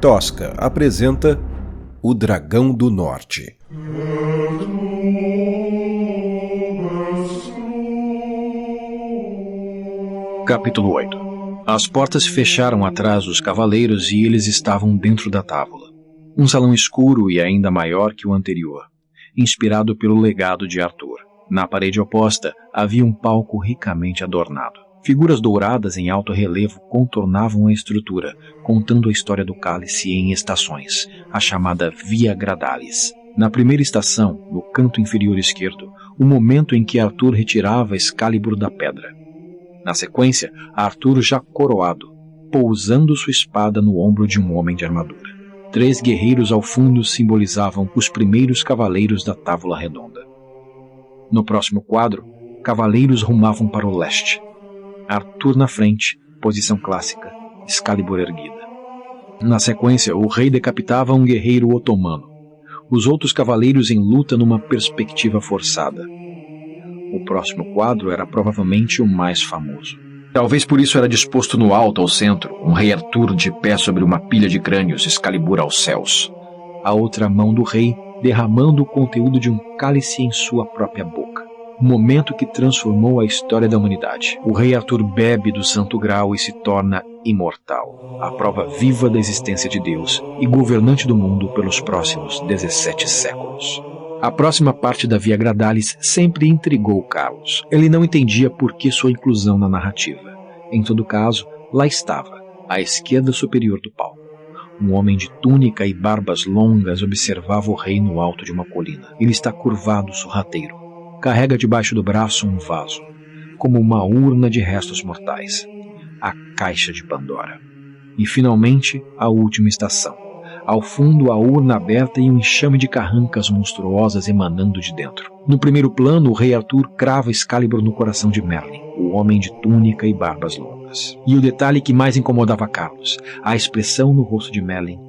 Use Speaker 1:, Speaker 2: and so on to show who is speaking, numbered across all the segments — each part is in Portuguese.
Speaker 1: Tosca apresenta O Dragão do Norte.
Speaker 2: Capítulo 8. As portas se fecharam atrás dos cavaleiros e eles estavam dentro da távola. Um salão escuro e ainda maior que o anterior, inspirado pelo legado de Arthur. Na parede oposta havia um palco ricamente adornado. Figuras douradas em alto relevo contornavam a estrutura, contando a história do cálice em estações, a chamada Via Gradalis. Na primeira estação, no canto inferior esquerdo, o momento em que Arthur retirava Excalibur da pedra. Na sequência, Arthur já coroado, pousando sua espada no ombro de um homem de armadura. 3 guerreiros ao fundo simbolizavam os primeiros cavaleiros da Távola Redonda. No próximo quadro, cavaleiros rumavam para o leste. Arthur na frente, posição clássica, Excalibur erguida. Na sequência, o rei decapitava um guerreiro otomano. Os outros cavaleiros em luta numa perspectiva forçada. O próximo quadro era provavelmente o mais famoso. Talvez por isso era disposto no alto ao centro, um rei Arthur de pé sobre uma pilha de crânios, Excalibur aos céus. A outra mão do rei derramando o conteúdo de um cálice em sua própria boca. Um momento que transformou a história da humanidade. O rei Arthur bebe do Santo Graal e se torna imortal, a prova viva da existência de Deus e governante do mundo pelos próximos 17 séculos. A próxima parte da Via Gradalis sempre intrigou Carlos. Ele não entendia por que sua inclusão na narrativa. Em todo caso, lá estava, à esquerda superior do palco. Um homem de túnica e barbas longas observava o rei no alto de uma colina. Ele está curvado, sorrateiro. Carrega debaixo do braço um vaso, como uma urna de restos mortais. A Caixa de Pandora. E, finalmente, a última estação. Ao fundo, a urna aberta e um enxame de carrancas monstruosas emanando de dentro. No primeiro plano, o rei Arthur crava Excalibur no coração de Merlin, o homem de túnica e barbas longas. E o detalhe que mais incomodava Carlos, a expressão no rosto de Merlin,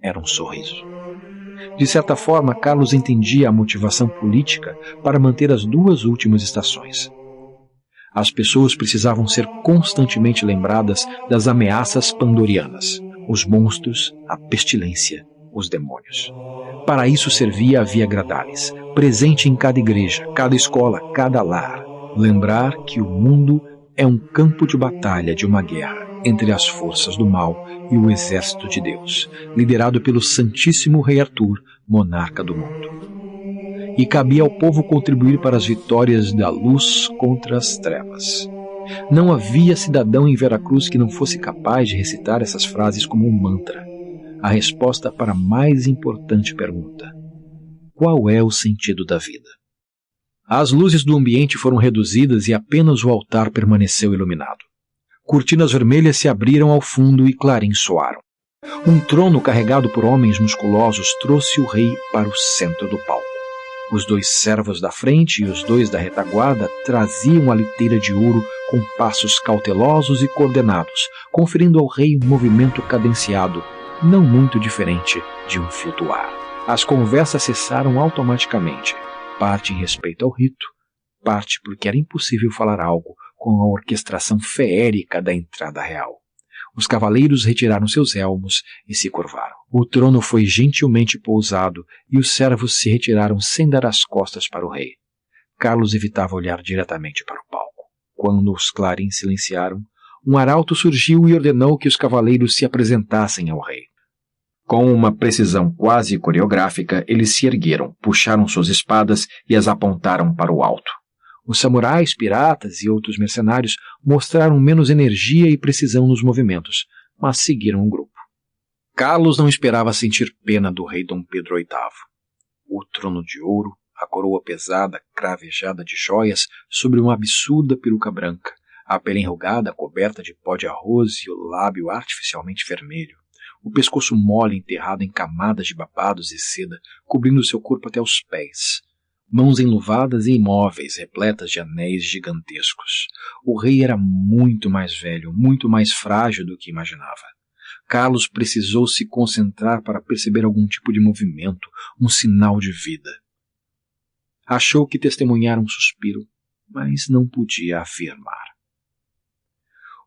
Speaker 2: era um sorriso. De certa forma, Carlos entendia a motivação política para manter as 2 últimas estações. As pessoas precisavam ser constantemente lembradas das ameaças pandorianas, os monstros, a pestilência, os demônios. Para isso servia a Via Gradalis, presente em cada igreja, cada escola, cada lar. Lembrar que o mundo é um campo de batalha de uma guerra entre as forças do mal e o exército de Deus, liderado pelo Santíssimo Rei Arthur, monarca do mundo. E cabia ao povo contribuir para as vitórias da luz contra as trevas. Não havia cidadão em Veracruz que não fosse capaz de recitar essas frases como um mantra. A resposta para a mais importante pergunta: qual é o sentido da vida? As luzes do ambiente foram reduzidas e apenas o altar permaneceu iluminado. Cortinas vermelhas se abriram ao fundo e clarins soaram. Um trono carregado por homens musculosos trouxe o rei para o centro do palco. Os 2 servos da frente e os 2 da retaguarda traziam a liteira de ouro com passos cautelosos e coordenados, conferindo ao rei um movimento cadenciado, não muito diferente de um flutuar. As conversas cessaram automaticamente, parte em respeito ao rito, parte porque era impossível falar algo com a orquestração feérica da entrada real. Os cavaleiros retiraram seus elmos e se curvaram. O trono foi gentilmente pousado e os servos se retiraram sem dar as costas para o rei. Carlos evitava olhar diretamente para o palco. Quando os clarins silenciaram, um arauto surgiu e ordenou que os cavaleiros se apresentassem ao rei. Com uma precisão quase coreográfica, eles se ergueram, puxaram suas espadas e as apontaram para o alto. Os samurais, piratas e outros mercenários mostraram menos energia e precisão nos movimentos, mas seguiram o grupo. Carlos não esperava sentir pena do rei Dom Pedro VIII. O trono de ouro, a coroa pesada, cravejada de joias sobre uma absurda peruca branca, a pele enrugada coberta de pó de arroz e o lábio artificialmente vermelho, o pescoço mole enterrado em camadas de babados e seda, cobrindo seu corpo até os pés. Mãos enluvadas e imóveis, repletas de anéis gigantescos. O rei era muito mais velho, muito mais frágil do que imaginava. Carlos precisou se concentrar para perceber algum tipo de movimento, um sinal de vida. Achou que testemunhara um suspiro, mas não podia afirmar.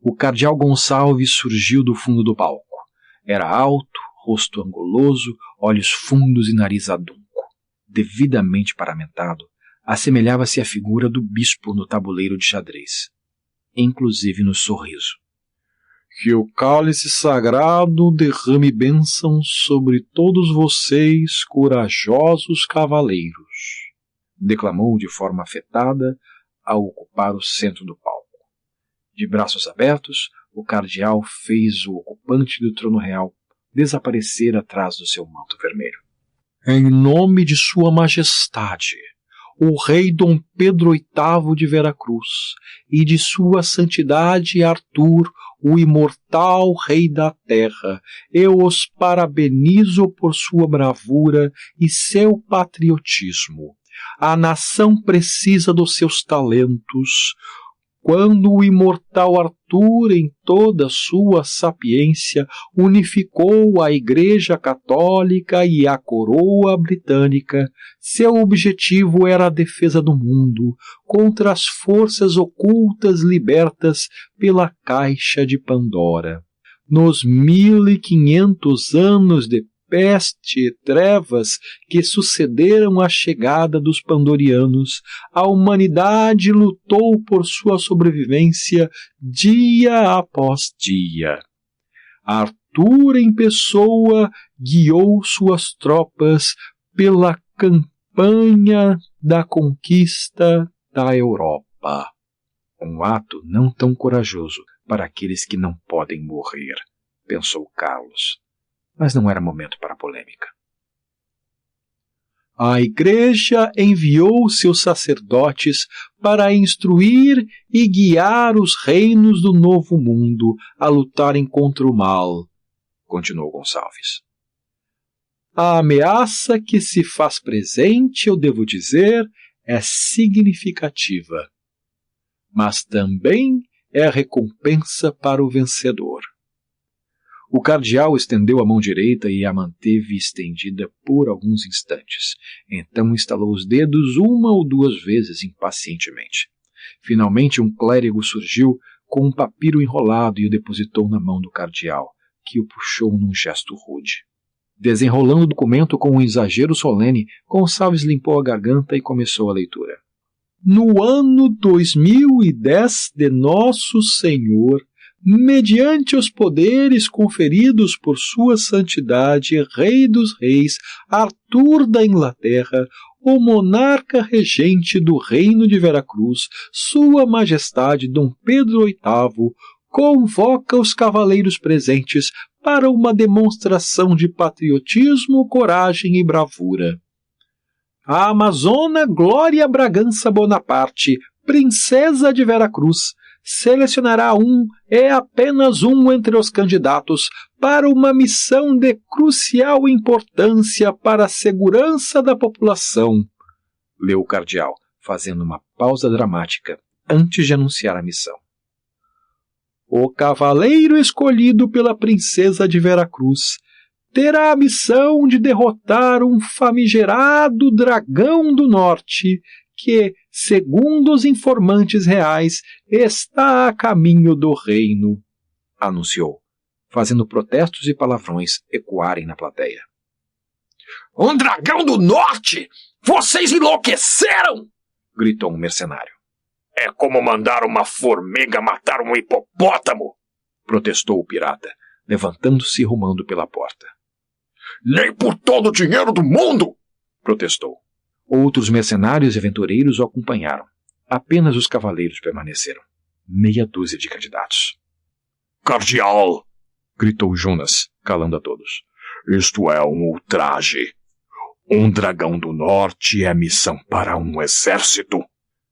Speaker 2: O cardeal Gonçalves surgiu do fundo do palco. Era alto, rosto anguloso, olhos fundos e nariz adunco. Devidamente paramentado, assemelhava-se à figura do bispo no tabuleiro de xadrez, inclusive no sorriso. Que o cálice sagrado derrame bênção sobre todos vocês, corajosos cavaleiros, declamou de forma afetada ao ocupar o centro do palco. De braços abertos, o cardeal fez o ocupante do trono real desaparecer atrás do seu manto vermelho. Em nome de Sua Majestade, o rei Dom Pedro VIII de Veracruz, e de Sua Santidade Arthur, o imortal rei da terra, eu os parabenizo por sua bravura e seu patriotismo. A nação precisa dos seus talentos. Quando o imortal Arthur, em toda sua sapiência, unificou a Igreja Católica e a coroa britânica, seu objetivo era a defesa do mundo contra as forças ocultas libertas pela Caixa de Pandora. Nos 1500 anos de peste e trevas que sucederam a chegada dos pandorianos, a humanidade lutou por sua sobrevivência dia após dia. Arthur em pessoa guiou suas tropas pela campanha da conquista da Europa. Um ato não tão corajoso para aqueles que não podem morrer, pensou Carlos. Mas não era momento para polêmica. A Igreja enviou seus sacerdotes para instruir e guiar os reinos do Novo Mundo a lutarem contra o mal, continuou Gonçalves. A ameaça que se faz presente, eu devo dizer, é significativa, mas também é recompensa para o vencedor. O cardeal estendeu a mão direita e a manteve estendida por alguns instantes. Então estalou os dedos uma ou duas vezes impacientemente. Finalmente um clérigo surgiu com um papiro enrolado e o depositou na mão do cardeal, que o puxou num gesto rude. Desenrolando o documento com um exagero solene, Gonçalves limpou a garganta e começou a leitura. No ano 2010 de Nosso Senhor, mediante os poderes conferidos por Sua Santidade, Rei dos Reis, Arthur da Inglaterra, o monarca regente do Reino de Veracruz, Sua Majestade Dom Pedro VIII, convoca os cavaleiros presentes para uma demonstração de patriotismo, coragem e bravura. A amazona Glória Bragança Bonaparte, princesa de Veracruz, selecionará apenas um entre os candidatos para uma missão de crucial importância para a segurança da população, leu o cardeal, fazendo uma pausa dramática antes de anunciar a missão. O cavaleiro escolhido pela princesa de Veracruz terá a missão de derrotar um famigerado dragão do norte que, segundo os informantes reais, está a caminho do reino, anunciou, fazendo protestos e palavrões ecoarem na plateia. Um dragão do norte? Vocês enlouqueceram! Gritou um mercenário. É como mandar uma formiga matar um hipopótamo! Protestou o pirata, levantando-se e rumando pela porta. Nem por todo o dinheiro do mundo! Protestou. Outros mercenários e aventureiros o acompanharam. Apenas os cavaleiros permaneceram. Meia dúzia de candidatos. Cardeal! Gritou Jonas, calando a todos. Isto é um ultraje. Um dragão do norte é missão para um exército.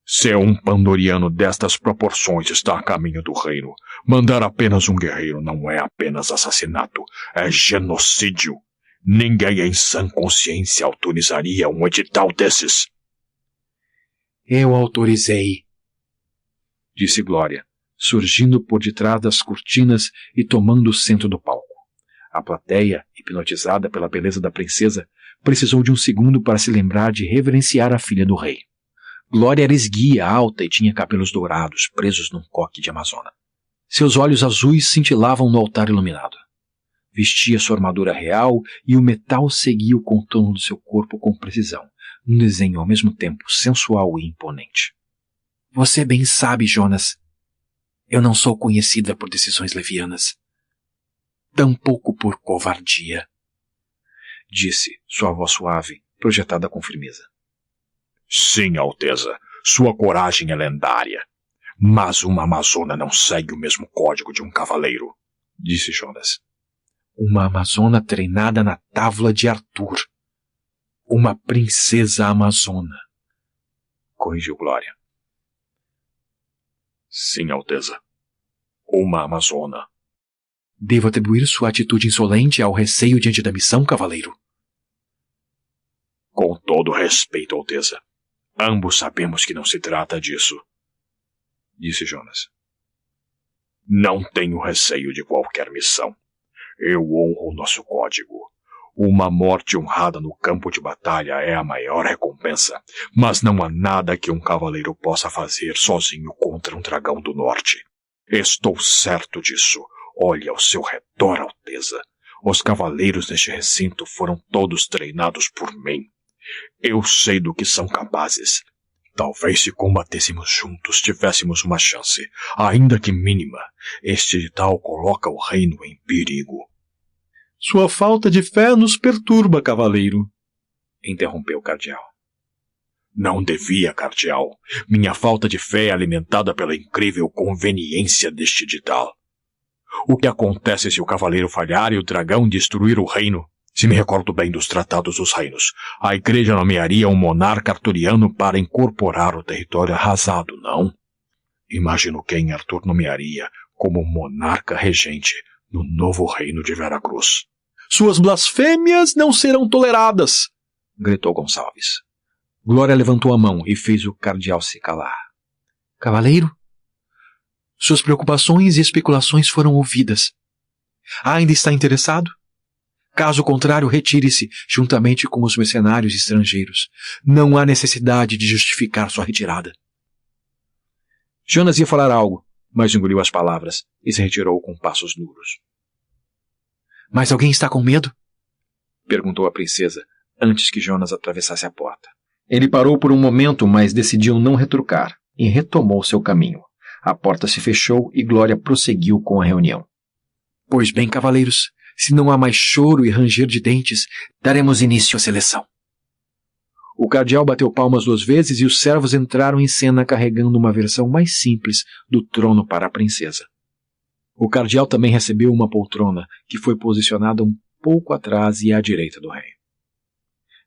Speaker 2: Se um pandoriano destas proporções está a caminho do reino, mandar apenas um guerreiro não é apenas assassinato, é genocídio. Ninguém em sã consciência autorizaria um edital desses. Eu autorizei, disse Glória, surgindo por detrás das cortinas e tomando o centro do palco. A plateia, hipnotizada pela beleza da princesa, precisou de um segundo para se lembrar de reverenciar a filha do rei. Glória era esguia, alta e tinha cabelos dourados, presos num coque de amazona. Seus olhos azuis cintilavam no altar iluminado. Vestia sua armadura real e o metal seguia o contorno do seu corpo com precisão, num desenho ao mesmo tempo sensual e imponente. Você bem sabe, Jonas, eu não sou conhecida por decisões levianas. Tampouco por covardia, disse, sua voz suave, projetada com firmeza.
Speaker 3: Sim, Alteza, sua coragem é lendária. Mas uma amazona não segue o mesmo código de um cavaleiro, disse Jonas.
Speaker 2: Uma amazona treinada na távola de Arthur. Uma princesa amazona, corrigiu Glória.
Speaker 3: Sim, Alteza. Uma amazona.
Speaker 2: Devo atribuir sua atitude insolente ao receio diante da missão, cavaleiro?
Speaker 3: Com todo respeito, Alteza. Ambos sabemos que não se trata disso, disse Jonas. Não tenho receio de qualquer missão. Eu honro o nosso código. Uma morte honrada no campo de batalha é a maior recompensa, mas não há nada que um cavaleiro possa fazer sozinho contra um dragão do norte. Estou certo disso. Olhe ao seu redor, Alteza. Os cavaleiros neste recinto foram todos treinados por mim. Eu sei do que são capazes. Talvez se combatêssemos juntos tivéssemos uma chance, ainda que mínima. Este edital coloca o reino em perigo.
Speaker 2: Sua falta de fé nos perturba, cavaleiro, interrompeu o cardeal.
Speaker 3: Não devia, cardeal. Minha falta de fé é alimentada pela incrível conveniência deste edital. O que acontece se o cavaleiro falhar e o dragão destruir o reino? Se me recordo bem dos tratados dos reinos, a igreja nomearia um monarca arturiano para incorporar o território arrasado, não? Imagino quem Arthur nomearia como monarca regente no novo reino de Veracruz.
Speaker 2: Suas blasfêmias não serão toleradas, gritou Gonçalves. Glória levantou a mão e fez o cardeal se calar. Cavaleiro, suas preocupações e especulações foram ouvidas. Ainda está interessado? Caso contrário, retire-se, juntamente com os mercenários estrangeiros. Não há necessidade de justificar sua retirada. Jonas ia falar algo, mas engoliu as palavras e se retirou com passos duros. Mas alguém está com medo? Perguntou a princesa, antes que Jonas atravessasse a porta. Ele parou por um momento, mas decidiu não retrucar, e retomou seu caminho. A porta se fechou e Glória prosseguiu com a reunião. Pois bem, cavaleiros, se não há mais choro e ranger de dentes, daremos início à seleção. O cardeal bateu palmas 2 vezes e os servos entraram em cena carregando uma versão mais simples do trono para a princesa. O cardeal também recebeu uma poltrona, que foi posicionada um pouco atrás e à direita do rei.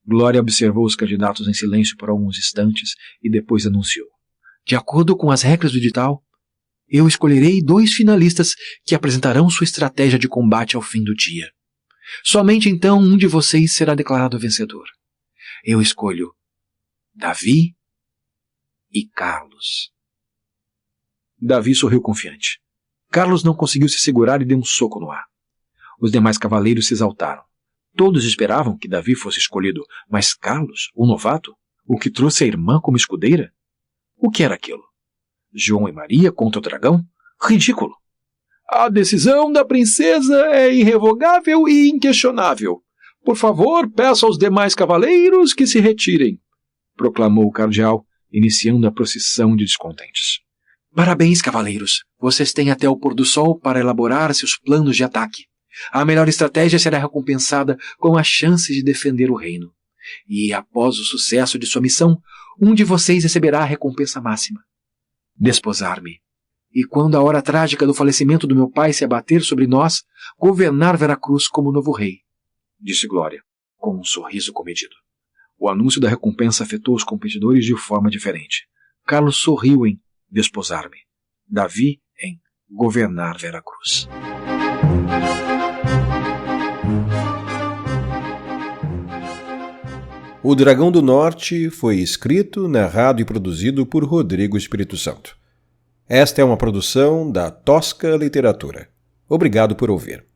Speaker 2: Glória observou os candidatos em silêncio por alguns instantes e depois anunciou. De acordo com as regras do edital, eu escolherei 2 finalistas que apresentarão sua estratégia de combate ao fim do dia. Somente então um de vocês será declarado vencedor. Eu escolho Davi e Carlos. Davi sorriu confiante. Carlos não conseguiu se segurar e deu um soco no ar. Os demais cavaleiros se exaltaram. Todos esperavam que Davi fosse escolhido, mas Carlos, o novato, o que trouxe a irmã como escudeira? O que era aquilo? João e Maria contra o dragão? Ridículo! A decisão da princesa é irrevogável e inquestionável. Por favor, peço aos demais cavaleiros que se retirem, proclamou o cardeal, iniciando a procissão de descontentes. Parabéns, cavaleiros. Vocês têm até o pôr do sol para elaborar seus planos de ataque. A melhor estratégia será recompensada com a chance de defender o reino. E, após o sucesso de sua missão, um de vocês receberá a recompensa máxima. Desposar-me. E quando a hora trágica do falecimento do meu pai se abater sobre nós, governar Veracruz como novo rei, disse Glória, com um sorriso comedido. O anúncio da recompensa afetou os competidores de forma diferente. Carlos sorriu em desposar-me. Davi em governar Veracruz.
Speaker 1: O Dragão do Norte foi escrito, narrado e produzido por Rodrigo Espírito Santo. Esta é uma produção da Tosca Literatura. Obrigado por ouvir.